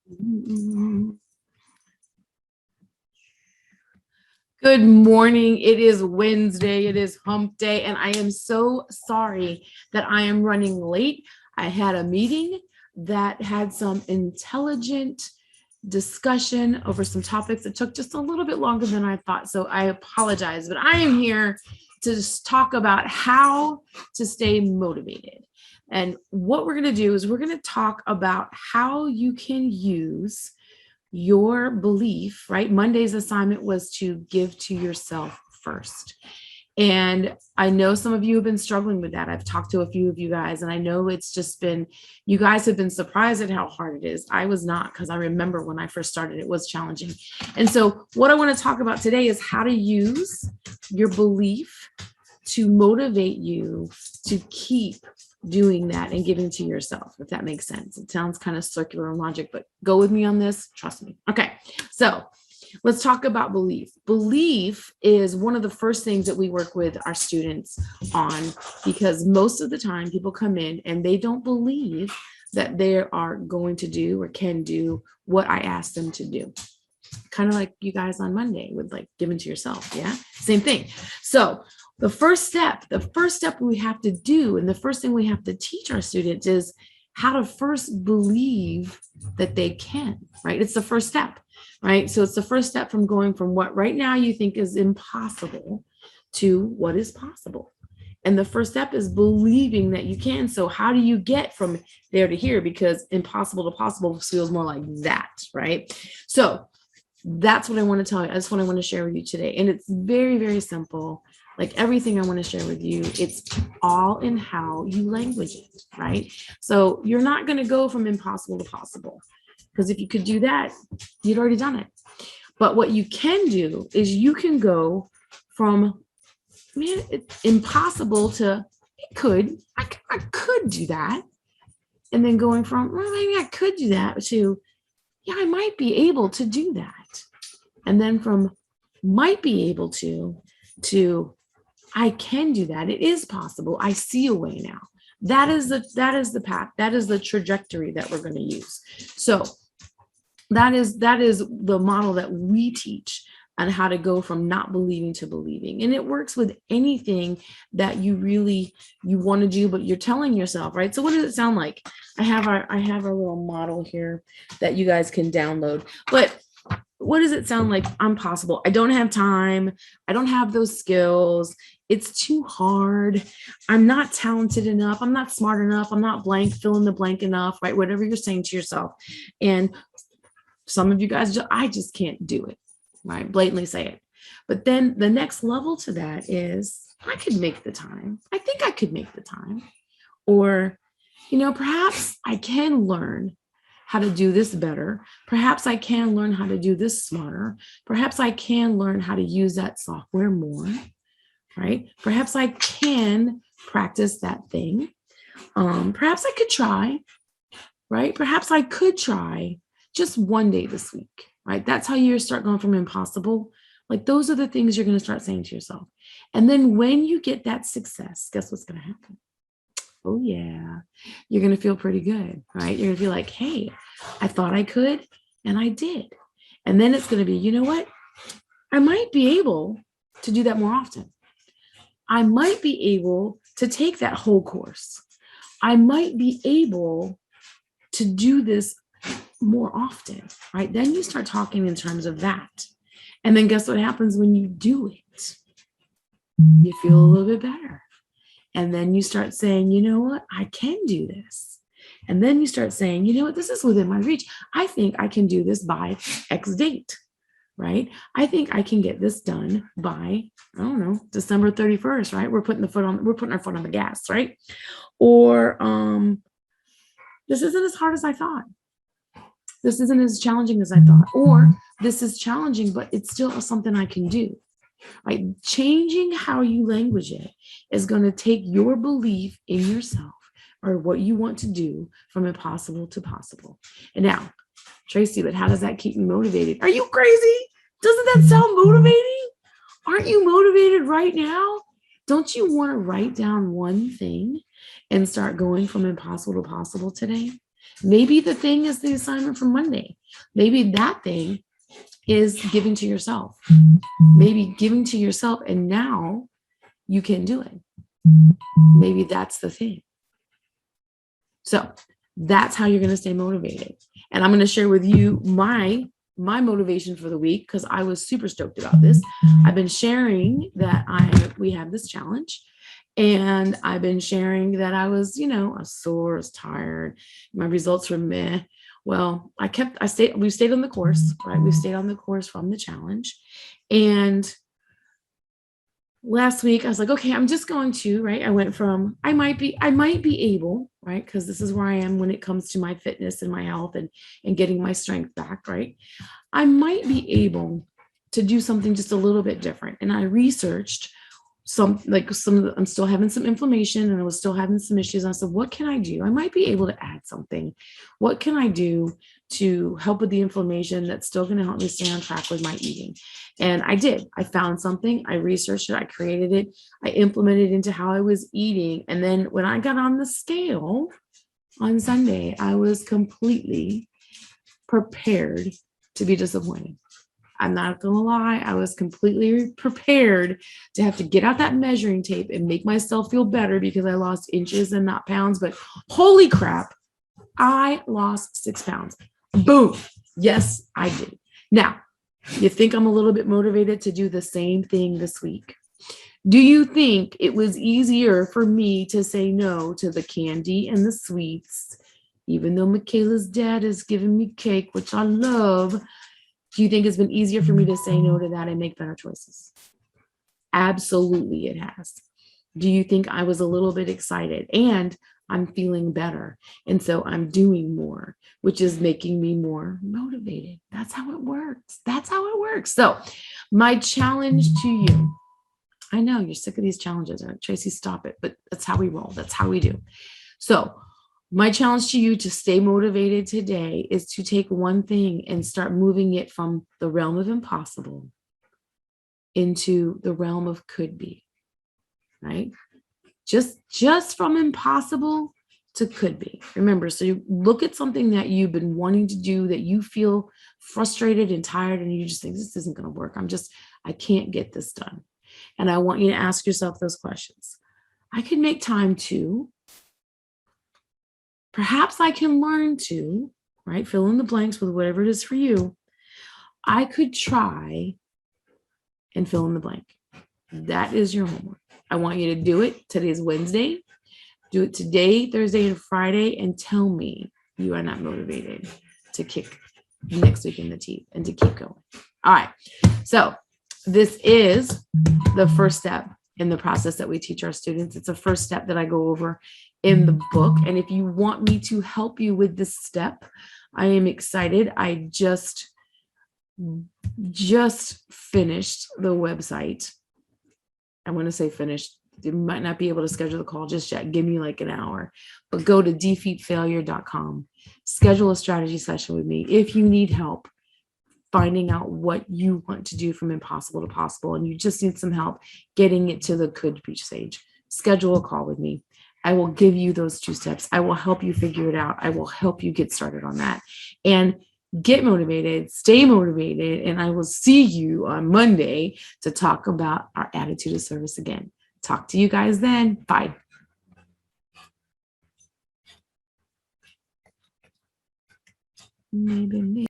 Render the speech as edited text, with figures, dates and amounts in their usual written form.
Good morning. It is Wednesday. It is hump day, and I am so sorry that I am running late. I had a meeting that had some intelligent discussion over some topics that took just a little bit longer than I thought. So I apologize, but I am here to just talk about how to stay motivated. And what we're going to do is we're going to talk about how you can use your belief, right? Monday's assignment was to give to yourself first. And I know some of you have been struggling with that. I've talked to a few of you guys, and I know it's just been, you guys have been surprised at how hard it is. I was not, because I remember when I first started, it was challenging. And so what I want to talk about today is how to use your belief to motivate you to keep doing that and giving to yourself, if that makes sense. It sounds kind of circular in logic, but go with me on this. Trust me. Okay. So let's talk about belief. Belief is one of the first things that we work with our students on, because most of the time people come in and they don't believe that they are going to do or can do what I asked them to do. Kind of like you guys on Monday with like giving to yourself. Yeah, same thing. So the first step we have to do, and the first thing we have to teach our students is how to first believe that they can, right? It's the first step, right? So it's the first step from going from what right now you think is impossible to what is possible. And the first step is believing that you can. So how do you get from there to here? Because impossible to possible feels more like that, right? So that's what I want to tell you. That's what I want to share with you today. And it's very, very simple. Like everything I want to share with you, it's all in how you language it, right? So you're not going to go from impossible to possible, because if you could do that, you'd already done it. But what you can do is you can go from, man, it's impossible to, I could do that. And then going from, well, maybe I could do that to, yeah, I might be able to do that. And then from might be able to I can do that. It is possible. I see a way now. That is the path. That is the trajectory that we're going to use. So that is the model that we teach on how to go from not believing to believing. And it works with anything that you want to do, but you're telling yourself, right? So what does it sound like? I have our little model here that you guys can download. But what does it sound like? I'm possible. I don't have time. I don't have those skills. It's too hard. I'm not talented enough. I'm not smart enough. I'm not blank, fill in the blank enough, right? Whatever you're saying to yourself. And some of you guys, I just can't do it, right? Blatantly say it. But then the next level to that is, I could make the time. I think I could make the time. Or, perhaps I can learn how to do this better. Perhaps I can learn how to do this smarter. Perhaps I can learn how to use that software more, right? Perhaps I can practice that thing. Perhaps I could try, right? Perhaps I could try just one day this week, right? That's how you start going from impossible. Like those are the things you're going to start saying to yourself. And then when you get that success, guess what's going to happen? Oh yeah, you're going to feel pretty good, right? You're going to feel like, hey, I thought I could and I did. And then it's going to be, you know what? I might be able to do that more often. I might be able to take that whole course. I might be able to do this more often, right? Then you start talking in terms of that. And then guess what happens when you do it? You feel a little bit better. And then you start saying, you know what, I can do this. And then you start saying, you know what, this is within my reach. I think I can do this by X date, right? I think I can get this done by, I don't know, December 31st, right? We're putting our foot on the gas, right? Or this isn't as hard as I thought. This isn't as challenging as I thought. Or this is challenging, but it's still something I can do. Right? Changing how you language it is going to take your belief in yourself or what you want to do from impossible to possible. And now, Tracy, but how does that keep you motivated? Are you crazy? Doesn't that sound motivating? Aren't you motivated right now? Don't you want to write down one thing and start going from impossible to possible today? Maybe the thing is the assignment from Monday. Maybe that thing is giving to yourself. Maybe giving to yourself, and now you can do it. Maybe that's the thing. So that's how you're going to stay motivated. And I'm going to share with you my motivation for the week, because I was super stoked about this. I've been sharing that we have this challenge, and I've been sharing that I was, I was sore, I was tired. My results were meh. Well, we stayed on the course, right? We stayed on the course from the challenge. And last week I was like, okay, I'm just going to, right? I went from, I might be able, right? Because this is where I am when it comes to my fitness and my health and getting my strength back, right? I might be able to do something just a little bit different. And I researched I'm still having some inflammation, and I was still having some issues. And I said, what can I do? I might be able to add something. What can I do to help with the inflammation that's still going to help me stay on track with my eating? And I did. I found something. I researched it. I created it. I implemented it into how I was eating. And then when I got on the scale on Sunday, I was completely prepared to be disappointed. I'm not going to lie. I was completely prepared to have to get out that measuring tape and make myself feel better because I lost inches and not pounds. But holy crap, I lost 6 pounds. Boom. Yes, I did. Now, you think I'm a little bit motivated to do the same thing this week? Do you think it was easier for me to say no to the candy and the sweets, even though Michaela's dad is giving me cake, which I love? Do you think it's been easier for me to say no to that and make better choices? Absolutely, it has. Do you think I was a little bit excited and I'm feeling better? And so I'm doing more, which is making me more motivated. That's how it works. That's how it works. So my challenge to you, I know you're sick of these challenges. Tracy, stop it. But that's how we roll. That's how we do. So my challenge to you to stay motivated today is to take one thing and start moving it from the realm of impossible into the realm of could be, right? Just from impossible to could be. Remember, so you look at something that you've been wanting to do that you feel frustrated and tired, and you just think this isn't going to work. I can't get this done. And I want you to ask yourself those questions. I could make time to. Perhaps I can learn to, right? Fill in the blanks with whatever it is for you. I could try and fill in the blank. That is your homework. I want you to do it. Today's Wednesday. Do it today, Thursday, and Friday, and tell me you are not motivated to kick next week in the teeth and to keep going. All right. So this is the first step in the process that we teach our students. It's a first step that I go over in the book. And if you want me to help you with this step, I am excited. I just finished the website. I want to say finished. You might not be able to schedule the call just yet. Give me like an hour, but go to defeatfailure.com, schedule a strategy session with me. If you need help finding out what you want to do from impossible to possible, and you just need some help getting it to the could be stage, schedule a call with me. I will give you those 2 steps. I will help you figure it out. I will help you get started on that and get motivated, stay motivated. And I will see you on Monday to talk about our attitude of service again. Talk to you guys then. Bye. Maybe.